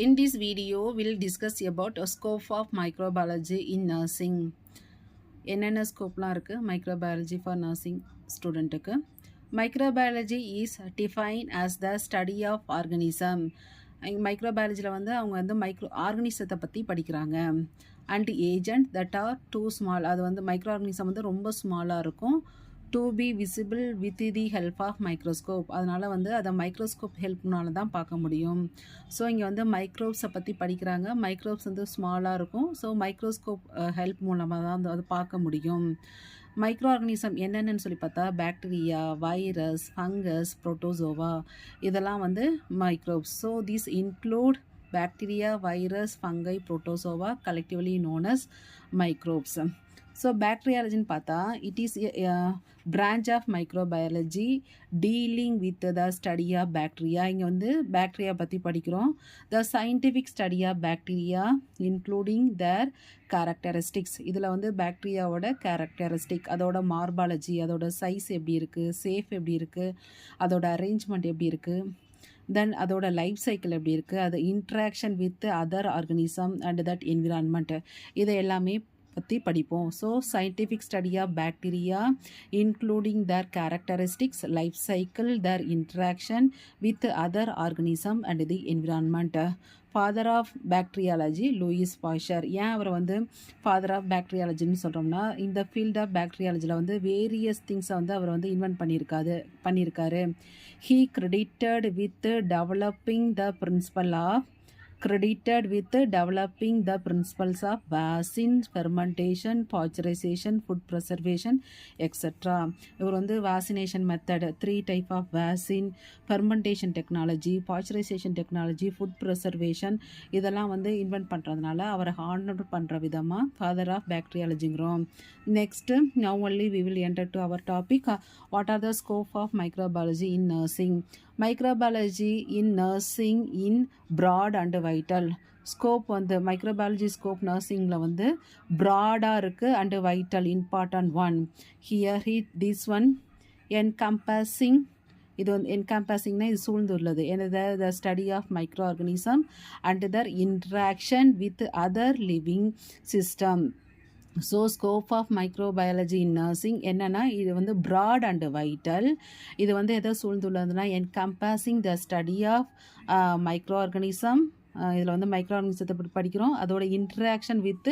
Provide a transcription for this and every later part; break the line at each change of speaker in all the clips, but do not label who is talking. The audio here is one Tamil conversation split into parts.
In this video, we'll discuss about a scope of microbiology in nursing. என்னென்ன ஸ்கோப்லாம் இருக்குது மைக்ரோபயாலஜி ஃபார் நர்சிங் ஸ்டூடெண்ட்டுக்கு. Microbiology is define as the study of organism. மைக்ரோபயாலஜியில் வந்து அவங்க வந்து ஆர்கனிசத்தை பற்றி படிக்கிறாங்க. And agent that are too small, அது வந்து மைக்ரோ ஆர்கனிசம் வந்து ரொம்ப ஸ்மாலாக இருக்கும். To be visible with the help of microscope, அதனால் வந்து அதை மைக்ரோஸ்கோப் ஹெல்ப்னால தான் பார்க்க முடியும். ஸோ இங்கே வந்து மைக்ரோப்ஸை பற்றி படிக்கிறாங்க. மைக்ரோப்ஸ் வந்து ஸ்மாலாக இருக்கும். ஸோ மைக்ரோஸ்கோப் ஹெல்ப் மூலமாக தான் அது பார்க்க முடியும். மைக்ரோ ஆர்கனிசம் என்னென்னு சொல்லி பார்த்தா பாக்டீரியா, வைரஸ், ஃபங்கஸ், புரோட்டோசோவா, இதெல்லாம் வந்து microbes. So these include bacteria, virus, fungi, protozoa, collectively known as microbes. So bacteriology ன்னு பார்த்தா it is a branch of microbiology dealing with the study of bacteria. இங்கே வந்து பாக்டீரியா பற்றி படிக்கிறோம். The scientific study of bacteria including their characteristics. இதில் வந்து பாக்டீரியாவோட கேரக்டரிஸ்டிக், அதோட மார்பாலஜி, அதோட சைஸ் எப்படி இருக்குது, சேஃப் எப்படி இருக்குது, அதோட அரேஞ்ச்மெண்ட் எப்படி இருக்குது, தென் அதோட லைஃப் சைக்கிள் எப்படி இருக்குது, அது interaction with other organism and that environment, இதை எல்லாமே பற்றி படிப்போம். So scientific study of bacteria including their characteristics, life cycle, their interaction with other organism and the environment. Father of bacteriology Louis Pasteur. ஏன் அவரை வந்து ஃபாதர் ஆஃப் பாக்டீரியாலஜின்னு சொல்கிறோம்னா, இந்த ஃபீல்ட் ஆஃப் பாக்டீரியாலஜியில் வந்து வேரியஸ் திங்ஸை வந்து அவர் வந்து இன்வென்ட் பண்ணியிருக்காரு. He credited with developing the principles of vaccine, fermentation, pasteurization, food preservation, etc. இவர் வந்து vaccination method, 3 type of vaccine, fermentation technology, pasteurization technology, food preservation, இதெல்லாம் வந்து இன்வென்ட் பண்ணுறதுனால அவரை ஹானர் பண்ணுற விதமாக ஃபாதர் ஆஃப் பாக்டீரியாலஜிங்கிறோம். Next, now only we will enter to our topic. What are the scope of microbiology in nursing? Microbiology in nursing in broad and vital. Scope வந்து மைக்ரோபயாலஜி ஸ்கோப் நர்சிங்கில் வந்து ப்ராடாக இருக்குது and vital important one. Here this one encompassing, இது வந்து என்கம்பஸிங்னா இது சூழ்ந்துள்ளது. எனது the study of micro organism and their interaction with other living system. So scope of microbiology in nursing என்னென்னா, இது வந்து ப்ராட் அண்ட் வைட்டல். இது வந்து எதை சூழ்ந்துள்ளதுன்னா encompassing the study of micro organism. இதில் வந்து மைக்ரோ ஆர்கனிசத்தை பற்றி படிக்கிறோம். அதோட இன்ட்ராக்ஷன் வித்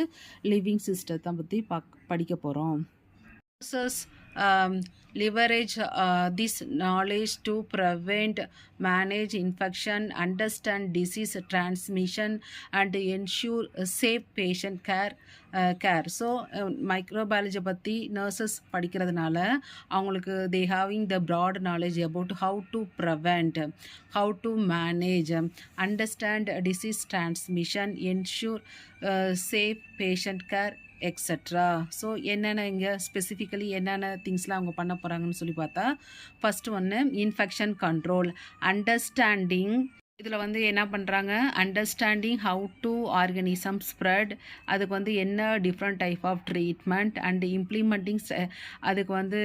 லிவிங் சிஸ்டத்தை பற்றி படிக்க போகிறோம். Leverage this knowledge to prevent, manage infection, understand disease transmission and ensure safe patient care. So microbiology பற்றி nurses படிக்கிறதுனால அவங்களுக்கு they having the broad knowledge about how to prevent, how to manage, understand disease transmission, ensure safe patient care, extra. So என்னென்ன இங்கே ஸ்பெசிஃபிக்கலி என்னென்ன திங்ஸ்லாம் அவங்க பண்ண போகிறாங்கன்னு சொல்லி பார்த்தா, ஃபஸ்ட்டு ஒன்று இன்ஃபெக்ஷன் கண்ட்ரோல், அண்டர்ஸ்டாண்டிங். இதில் வந்து என்ன பண்ணுறாங்க, understanding how to organism spread, அதுக்கு வந்து என்ன different type of treatment and implementing, அதுக்கு வந்து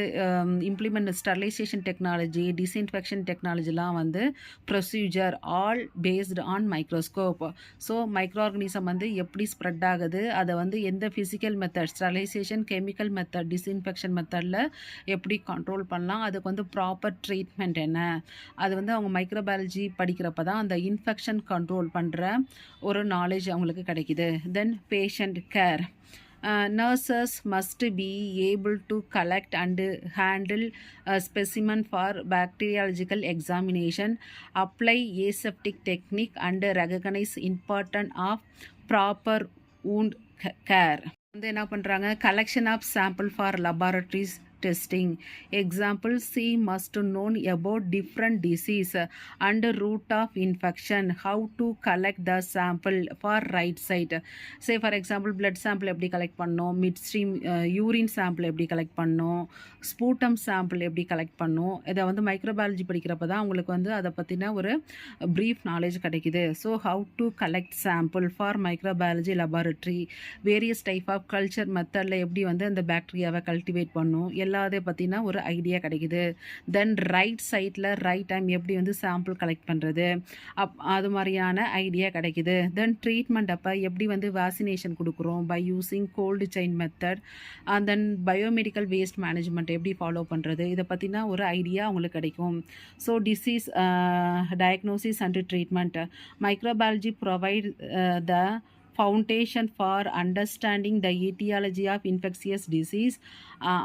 இம்ப்ளிமெண்ட் ஸ்டெரிலைசேஷன் டெக்னாலஜி, டிஸ்இன்ஃபெக்ஷன் டெக்னாலஜிலாம் வந்து procedure all based on microscope. So micro organism வந்து எப்படி ஸ்ப்ரெட் ஆகுது, அதை வந்து எந்த physical method, sterilisation, chemical method, disinfection மெத்தடில் எப்படி கண்ட்ரோல் பண்ணலாம், அதுக்கு வந்து ப்ராப்பர் ட்ரீட்மெண்ட் என்ன, அது வந்து அவங்க மைக்ரோபயாலஜி படிக்கிறப்ப தான் அந்த இன்ஃபெக்ஷன் கண்ட்ரோல் பண்ணுற ஒரு நாலேஜ் அவங்களுக்கு கிடைக்குது. Then patient care. Nurses must be able to collect and handle a specimen for bacteriological examination, apply aseptic technique and recognize importance of proper wound care. வந்து என்ன பண்ணுறாங்க, collection of sample for laboratories testing. Example, C must know about different disease and route of infection, how to collect the sample for right site. Say for example, blood sample எப்படி கலெக்ட் பண்ணோம், மிட்ஸ்ட்ரீம் யூரின் சாம்பிள் எப்படி கலெக்ட் பண்ணோம், ஸ்பூட்டம் சாம்பிள் எப்படி கலெக்ட் பண்ணோம், இதை வந்து மைக்ரோபயாலஜி படிக்கிறப்ப தான் உங்களுக்கு வந்து அதை பற்றின ஒரு ப்ரீஃப் நாலேஜ் கிடைக்குது. So how to collect sample for microbiology laboratory, various type of culture மெத்தடில் எப்படி வந்து அந்த பாக்டீரியாவை கல்டிவேட் பண்ணும், எல்லாத்தை பற்றின ஒரு ஐடியா கிடைக்குது. தென் ரைட் சைட்டில் ரைட் டைம் எப்படி வந்து சாம்பிள் கலெக்ட் பண்ணுறது அது மாதிரியான ஐடியா கிடைக்குது. தென் ட்ரீட்மெண்ட் அப்போ எப்படி வந்து வேக்சினேஷன் கொடுக்குறோம் by using cold chain method. Then biomedical waste management எப்படி ஃபாலோ பண்ணுறது இதை பற்றின ஒரு ஐடியா உங்களுக்கு கிடைக்கும். So disease diagnosis and treatment. Microbiology provide the foundation for understanding the etiology of infectious disease,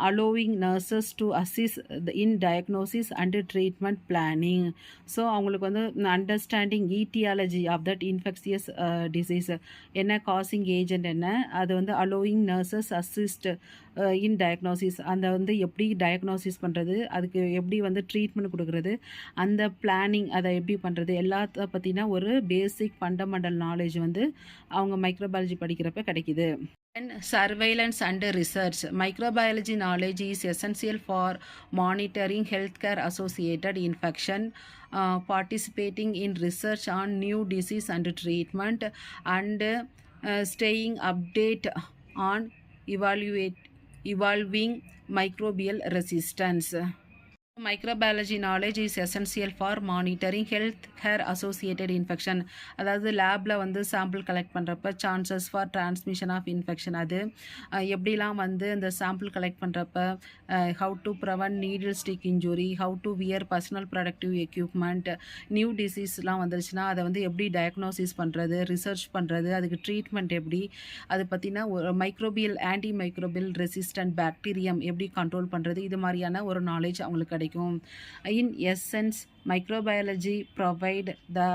allowing nurses to assist in diagnosis and treatment planning. So அவங்களுக்கு வந்து understanding etiology of that infectious disease என்ன காசிங் ஏஜென்ட் என்ன அது வந்து allowing nurses assist in diagnosis அந்த வந்து எப்படி டயக்னோசிஸ் பண்ணுறது அதுக்கு எப்படி வந்து ட்ரீட்மெண்ட் கொடுக்குறது அந்த பிளானிங் அதை எப்படி பண்ணுறது எல்லாத்த பற்றினா ஒரு பேசிக் ஃபண்டமெண்டல் நாலேஜ் வந்து அவங்க மைக்ரோபயாலஜி படிக்கிறப்ப கிடைக்கிது. And surveillance and research. Microbiology knowledge is essential for monitoring healthcare associated infection, participating in research on new disease and treatment, and staying update on evolving microbial resistance. Microbiology knowledge is essential for monitoring health care associated infection. அதாவது லேபில் வந்து சாம்பிள் கலெக்ட் பண்ணுறப்ப chances for transmission of infection அது எப்படிலாம் வந்து இந்த சாம்பிள் கலெக்ட் பண்ணுறப்ப how to prevent needle stick injury, how to wear personal protective equipment, new டிசீஸ்லாம் வந்துருச்சுன்னா அதை வந்து எப்படி டயக்னோசிஸ் பண்ணுறது, ரிசர்ச் பண்ணுறது, அதுக்கு ட்ரீட்மெண்ட் எப்படி, அதை பற்றின ஒரு microbial anti microbial resistant bacterium எப்படி கண்ட்ரோல் பண்ணுறது இது மாதிரியான ஒரு நாலேஜ் அவங்களுக்கு கிடைக்கும். In essence, microbiology provide the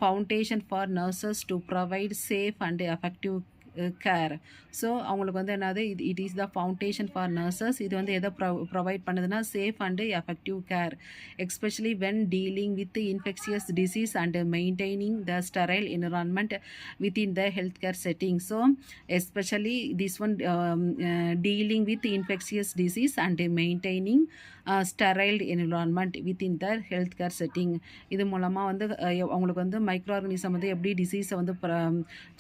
foundation for nurses to provide safe and effective care. So அவங்களுக்கு வந்து என்னது it is the foundation for nurses. இது வந்து எதை ப்ரொவைட் பண்ணுதுன்னா safe and effective care, especially when dealing with infectious disease and maintaining the sterile environment within the health care setting. So especially this one dealing with infectious disease and maintaining sterile environment within the health care setting. இது மூலமாக வந்து அவங்களுக்கு வந்து மைக்ரோ ஆர்கனிசம் வந்து எப்படி டிசீஸை வந்து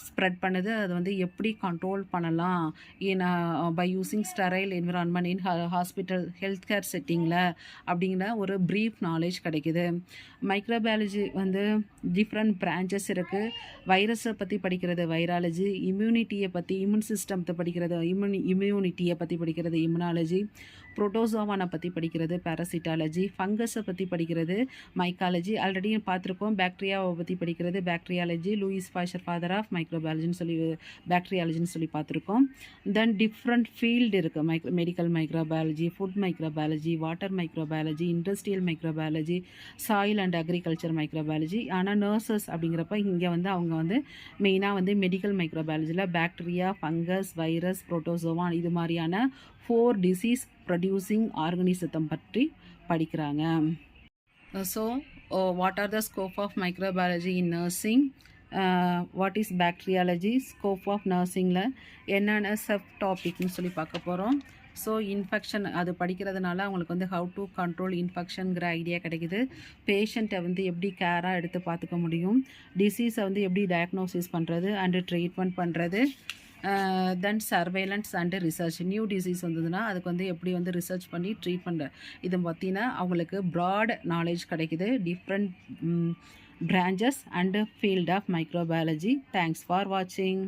ஸ்ப்ரெட் பண்ணுது அது வந்து எப்படி கண்ட்ரோல் பண்ணலாம் in by using sterile environment in hospital health care செட்டிங்கில் அப்படிங்கிற ஒரு ப்ரீஃப் நாலேஜ் கிடைக்குது. மைக்ரோபயாலஜி வந்து டிஃப்ரெண்ட் பிரான்ச்சஸ் இருக்குது. வைரஸை பற்றி படிக்கிறது வைராலஜி, இம்யூனிட்டியை பற்றி இம்யூன் சிஸ்டத்தை படிக்கிறது இம்யூனிட்டியை பற்றி படிக்கிறது இம்யூனாலஜி, புரோட்டோசோவானை பற்றி படிக்கிறது பேரசிட்டாலஜி, ஃபங்கஸை பற்றி படிக்கிறது மைக்காலஜி, ஆல்ரெடி பார்த்துருக்கோம். பாக்டீரியாவை பற்றி படிக்கிறது bacteriology, Louis Pasteur father of மைக்ரோபயாலஜின்னு சொல்லி பாக்டீரியாலஜின்னு சொல்லி பார்த்துருக்கோம். தென் டிஃப்ரெண்ட் ஃபீல்டு இருக்குது medical microbiology, food microbiology, water microbiology, industrial microbiology, soil and agriculture microbiology. ஆனால் நர்சஸ் அப்படிங்கிறப்ப இங்கே வந்து அவங்க வந்து மெயினாக வந்து மெடிக்கல் மைக்ரோபயாலஜியில் பாக்டீரியா, ஃபங்கஸ், வைரஸ், புரோட்டோசோவான் இது மாதிரியான 4 டிசீஸ் ப்ரொடியூசிங் ஆர்கனிசத்தை பற்றி படிக்கிறாங்க. So what are the scope of microbiology in nursing, what is bacteriology, scope of நர்சிங்கில் என்னென்ன சப் டாபிக்னு சொல்லி பார்க்க போகிறோம். ஸோ இன்ஃபெக்ஷன் அது படிக்கிறதுனால அவங்களுக்கு வந்து ஹவு டு கண்ட்ரோல் இன்ஃபெக்ஷனுங்கிற ஐடியா கிடைக்குது. பேஷண்ட்டை வந்து எப்படி கேராக எடுத்து பார்த்துக்க முடியும், டிசீஸை வந்து எப்படி டயக்னோசிஸ் பண்ணுறது அண்டு ட்ரீட்மெண்ட் பண்ணுறது, then surveillance and research. New disease வந்ததுன்னா அதுக்கு வந்து எப்படி வந்து ரிசர்ச் பண்ணி ட்ரீட் பண்ணுற இதை பற்றினா அவங்களுக்கு ப்ராட் நாலேஜ் கிடைக்குது. Different branches and field of microbiology. Thanks for watching.